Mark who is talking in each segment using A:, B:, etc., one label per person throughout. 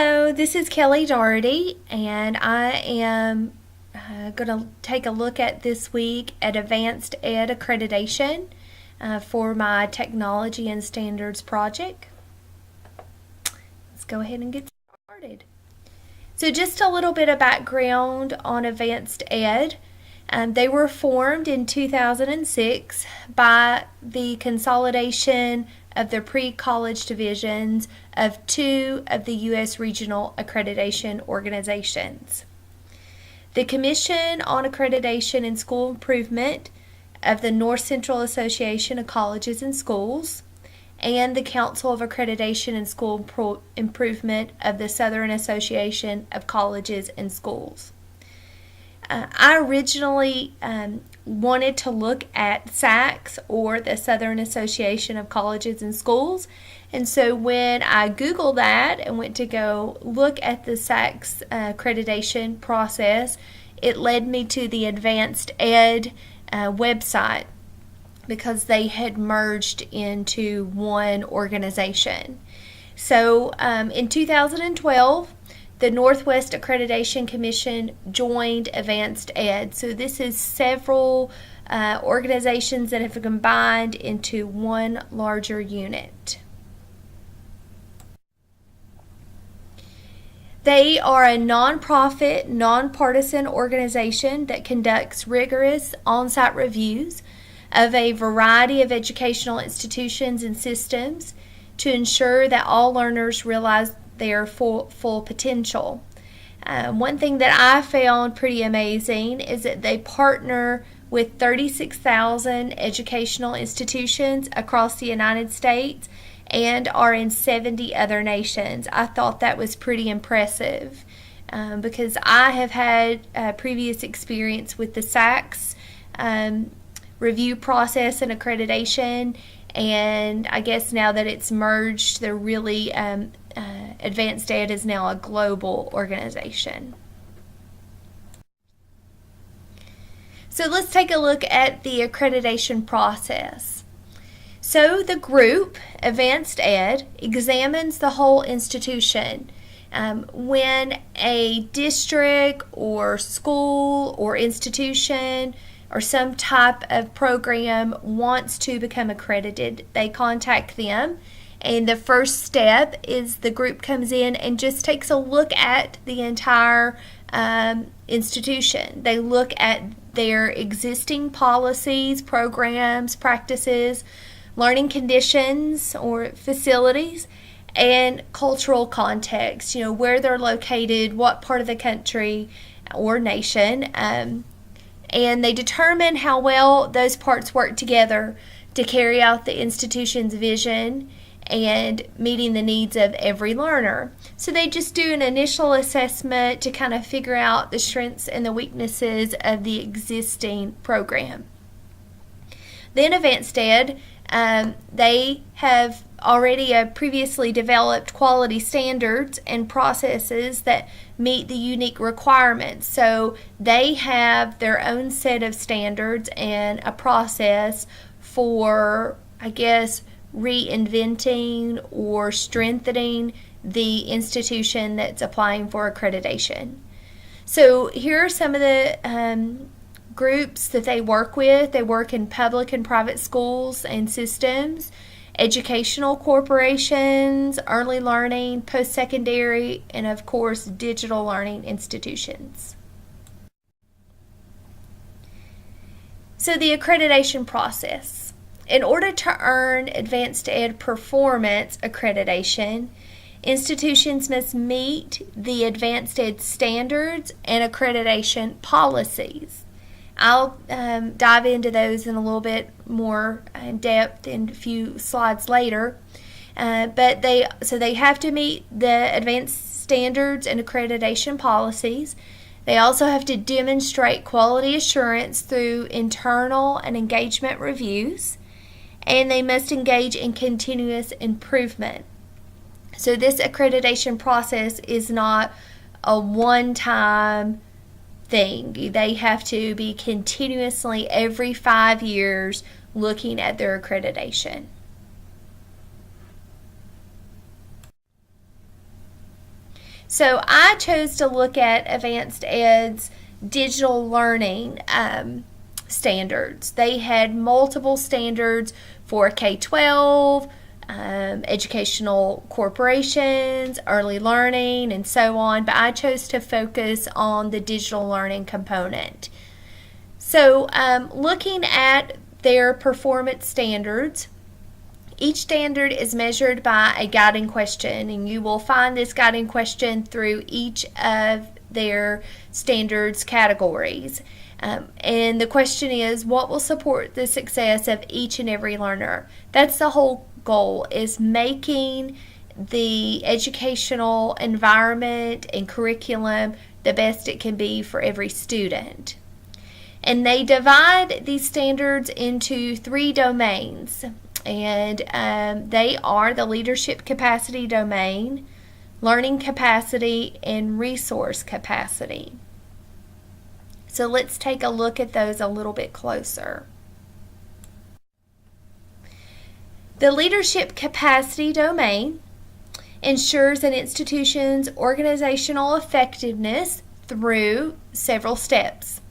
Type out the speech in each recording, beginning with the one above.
A: Hello, this is Kelly Doherty, and I am going to take a look at this week at Advanced Ed Accreditation for my Technology and Standards project. Let's go ahead and get started. So just a little bit of background on Advanced Ed. They were formed in 2006 by the consolidation of the pre-college divisions of two of the U.S. regional accreditation organizations. The Commission on Accreditation and School Improvement of the North Central Association of Colleges and Schools, and the Council of Accreditation and School Improvement of the Southern Association of Colleges and Schools. I originally wanted to look at SACS, or the Southern Association of Colleges and Schools, and so when I Googled that and went to go look at the SACS accreditation process, it led me to the Advanced Ed website because they had merged into one organization. So in 2012, the Northwest Accreditation Commission joined Advanced Ed. So this is several organizations that have combined into one larger unit. They are a nonprofit, nonpartisan organization that conducts rigorous on-site reviews of a variety of educational institutions and systems to ensure that all learners realize their full potential. One thing that I found pretty amazing is that they partner with 36,000 educational institutions across the United States and are in 70 other nations. I thought that was pretty impressive because I have had previous experience with the SACS review process and accreditation, and I guess now that it's merged, they're really Advanced Ed is now a global organization. So let's take a look at the accreditation process. So the group, Advanced Ed, examines the whole institution. When a district or school or institution or some type of program wants to become accredited, they contact them. And the first step is the group comes in and just takes a look at the entire institution. They look at their existing policies, programs, practices, learning conditions or facilities, and cultural context, where they're located, what part of the country or nation, and they determine how well those parts work together to carry out the institution's vision and meeting the needs of every learner. So they just do an initial assessment to kind of figure out the strengths and the weaknesses of the existing program. Then Advanced Ed, they have already previously developed quality standards and processes that meet the unique requirements. So they have their own set of standards and a process for, reinventing or strengthening the institution that's applying for accreditation. So here are some of the groups that they work with. They work in public and private schools and systems, educational corporations, early learning, post-secondary, and of course digital learning institutions. So the accreditation process. In order to earn Advanced Ed Performance accreditation, institutions must meet the Advanced Ed standards and accreditation policies. I'll dive into those in a little bit more in depth in a few slides later. But they have to meet the advanced standards and accreditation policies. They also have to demonstrate quality assurance through internal and engagement reviews. And they must engage in continuous improvement. So this accreditation process is not a one-time thing. They have to be continuously every 5 years looking at their So I chose to look at Advanced Ed's digital learning standards. They had multiple standards for K-12, educational corporations, early learning, and so on, but I chose to focus on the digital learning component. So looking at their performance standards, each standard is measured by a guiding question, and you will find this guiding question through each of their standards categories. And the question is, what will support the success of each and every learner? That's the whole goal, is making the educational environment and curriculum the best it can be for every student. And they divide these standards into 3 domains. And they are the leadership capacity domain, learning capacity, and resource capacity. So let's take a look at those a little bit closer. The leadership capacity domain ensures an institution's organizational effectiveness through several steps.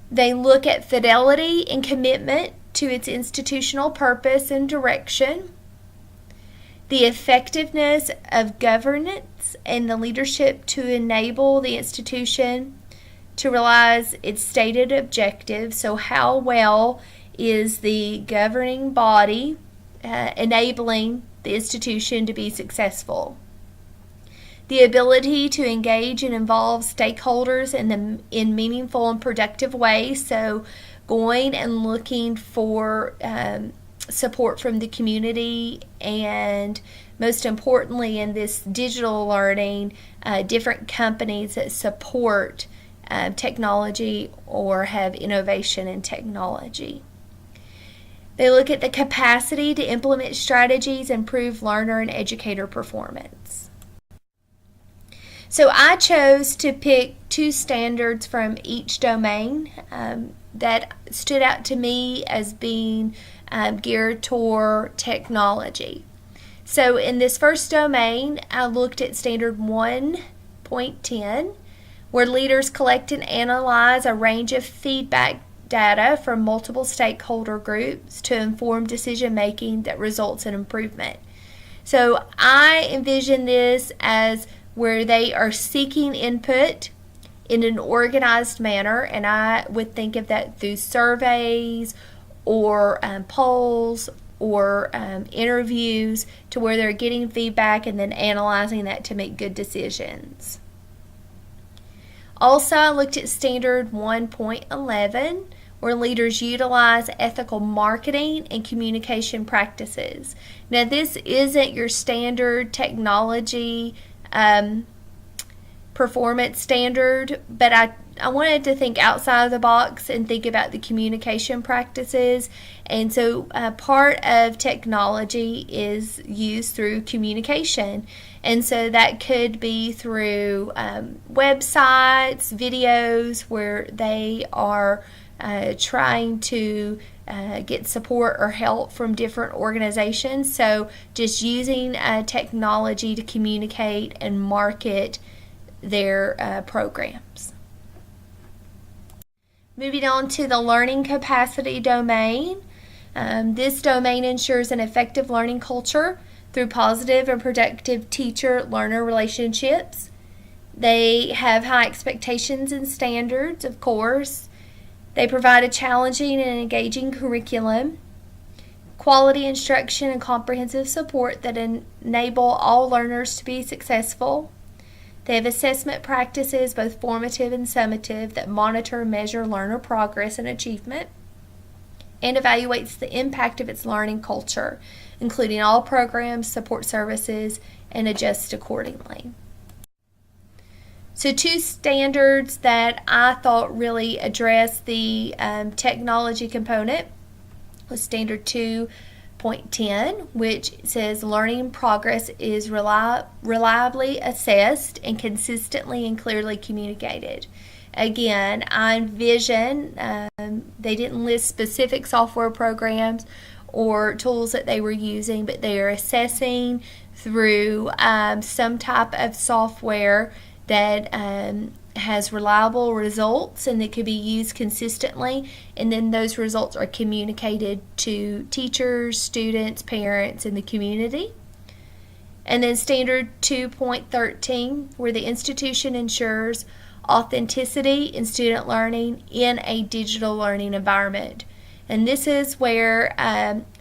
A: They look at fidelity and commitment to its institutional purpose and direction, the effectiveness of governance and the leadership to enable the institution to realize its stated objectives. So how well is the governing body enabling the institution to be successful? The ability to engage and involve stakeholders in meaningful and productive ways. So going and looking for support from the community, and most importantly in this digital learning, different companies that support technology or have innovation in technology. They look at the capacity to implement strategies, improve learner and educator performance. So I chose to pick 2 standards from each domain that stood out to me as being geared toward technology. So in this first domain, I looked at standard 1.10, where leaders collect and analyze a range of feedback data from multiple stakeholder groups to inform decision making that results in improvement. So I envision this as where they are seeking input in an organized manner, and I would think of that through surveys or polls or interviews, to where they're getting feedback and then analyzing that to make good decisions. Also, I looked at standard 1.11, where leaders utilize ethical marketing and communication practices. Now, this isn't your standard technology performance standard, but I wanted to think outside of the box and think about the communication practices. And so part of technology is used through communication. And so that could be through websites, videos, where they are trying to get support or help from different organizations. So just using technology to communicate and market their programs. Moving on to the learning capacity domain. This domain ensures an effective learning culture through positive and productive teacher-learner relationships. They have high expectations and standards, of course. They provide a challenging and engaging curriculum, quality instruction and comprehensive support that enable all learners to be successful. They have assessment practices, both formative and summative, that monitor and measure learner progress and achievement, and evaluates the impact of its learning culture, including all programs, support services, and adjusts accordingly. So 2 standards that I thought really address the technology component was standard 2.10, which says learning progress is reliably assessed and consistently and clearly communicated. Again, I envision, they didn't list specific software programs or tools that they were using, but they are assessing through some type of software that has reliable results and that could be used consistently, and then those results are communicated to teachers, students, parents, and the community. And then standard 2.13, where the institution ensures authenticity in student learning in a digital learning environment. And this is where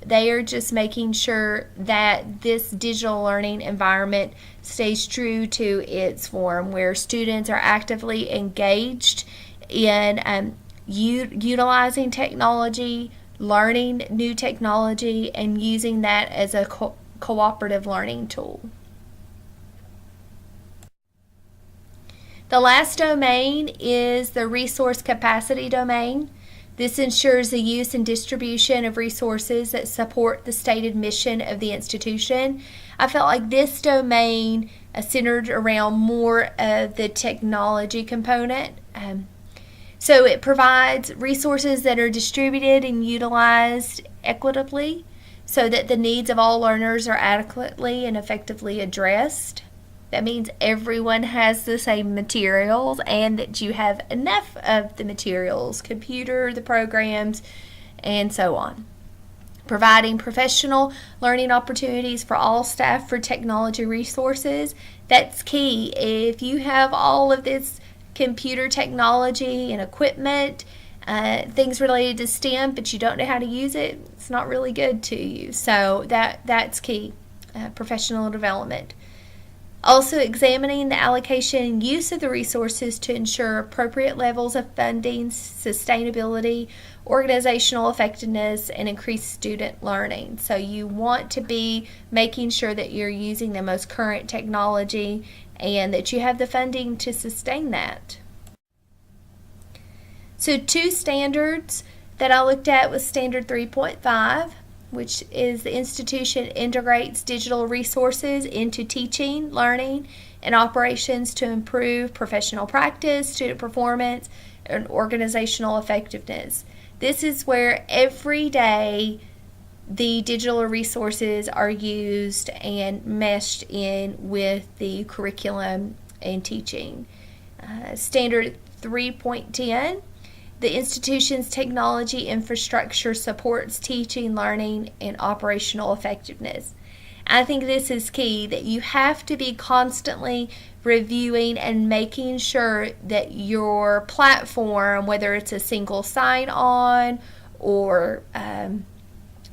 A: they are just making sure that this digital learning environment stays true to its form, where students are actively engaged in utilizing technology, learning new technology, and using that as a cooperative learning tool. The last domain is the resource capacity domain. This ensures the use and distribution of resources that support the stated mission of the institution. I felt like this domain centered around more of the technology component. So it provides resources that are distributed and utilized equitably so that the needs of all learners are adequately and effectively addressed. That means everyone has the same materials and that you have enough of the materials, computer, the programs, and so on. Providing professional learning opportunities for all staff for technology resources. That's key. If you have all of this computer technology and equipment, things related to STEM, but you don't know how to use it, it's not really good to you. So that's key, professional development. Also examining the allocation and use of the resources to ensure appropriate levels of funding, sustainability, organizational effectiveness, and increased student learning. So you want to be making sure that you're using the most current technology and that you have the funding to sustain that. So 2 standards that I looked at was standard 3.5, which is the institution integrates digital resources into teaching, learning, and operations to improve professional practice, student performance, and organizational effectiveness. This is where every day the digital resources are used and meshed in with the curriculum and teaching. Standard 3.10, the institution's technology infrastructure supports teaching, learning, and operational effectiveness. I think this is key, that you have to be constantly reviewing and making sure that your platform, whether it's a single sign-on or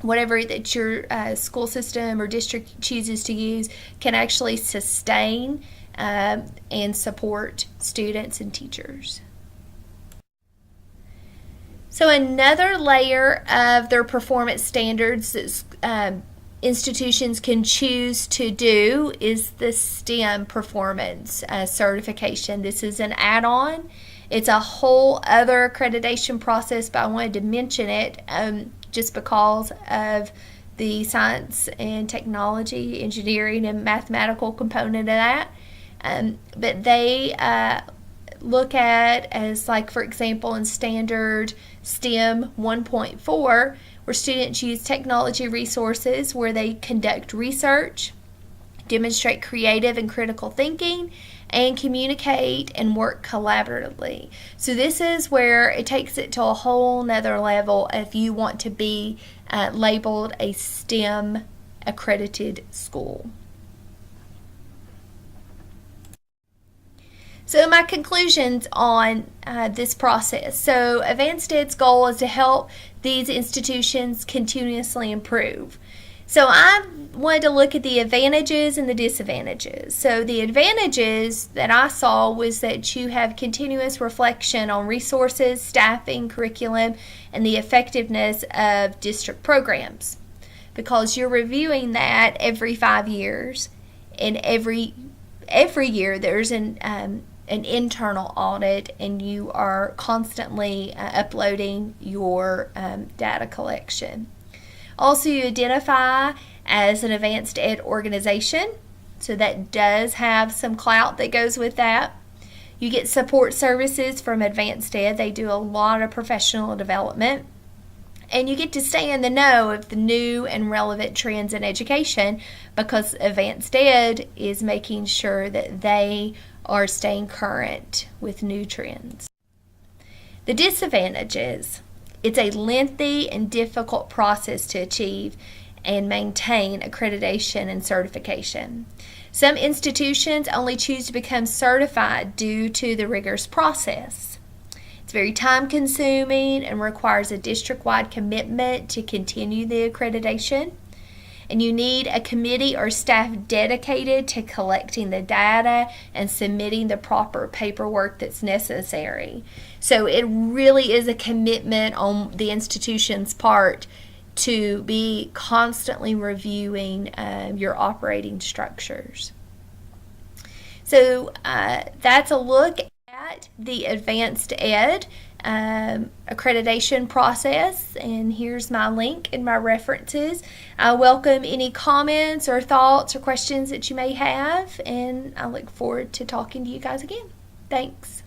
A: whatever that your school system or district chooses to use, can actually sustain and support students and teachers. So another layer of their performance standards that institutions can choose to do is the STEM performance certification. This is an add-on. It's a whole other accreditation process, but I wanted to mention it just because of the science and technology, engineering, and mathematical component of that. But they look at as, like, for example, in standard STEM 1.4, where students use technology resources where they conduct research, demonstrate creative and critical thinking, and communicate and work collaboratively. So this is where it takes it to a whole nother level if you want to be labeled a STEM accredited school. So my conclusions on this process. So Advanced Ed's goal is to help these institutions continuously improve. So I wanted to look at the advantages and the disadvantages. So the advantages that I saw was that you have continuous reflection on resources, staffing, curriculum, and the effectiveness of district programs, because you're reviewing that every 5 years, and every year there's an internal audit, and you are constantly uploading your data collection. Also, you identify as an advanced ed organization, so that does have some clout that goes with that. You get support services from Advanced Ed. They do a lot of professional development. And you get to stay in the know of the new and relevant trends in education because Advanced Ed is making sure that they are staying current with new trends. The disadvantages: it's a lengthy and difficult process to achieve and maintain accreditation and certification. Some institutions only choose to become certified due to the rigorous process. It's very time consuming and requires a district-wide commitment to continue the accreditation. And you need a committee or staff dedicated to collecting the data and submitting the proper paperwork that's necessary. So it really is a commitment on the institution's part to be constantly reviewing your operating structures. So that's a look at the Advanced Ed accreditation process, and here's my link and my references. I welcome any comments or thoughts or questions that you may have, and I look forward to talking to you guys again. Thanks.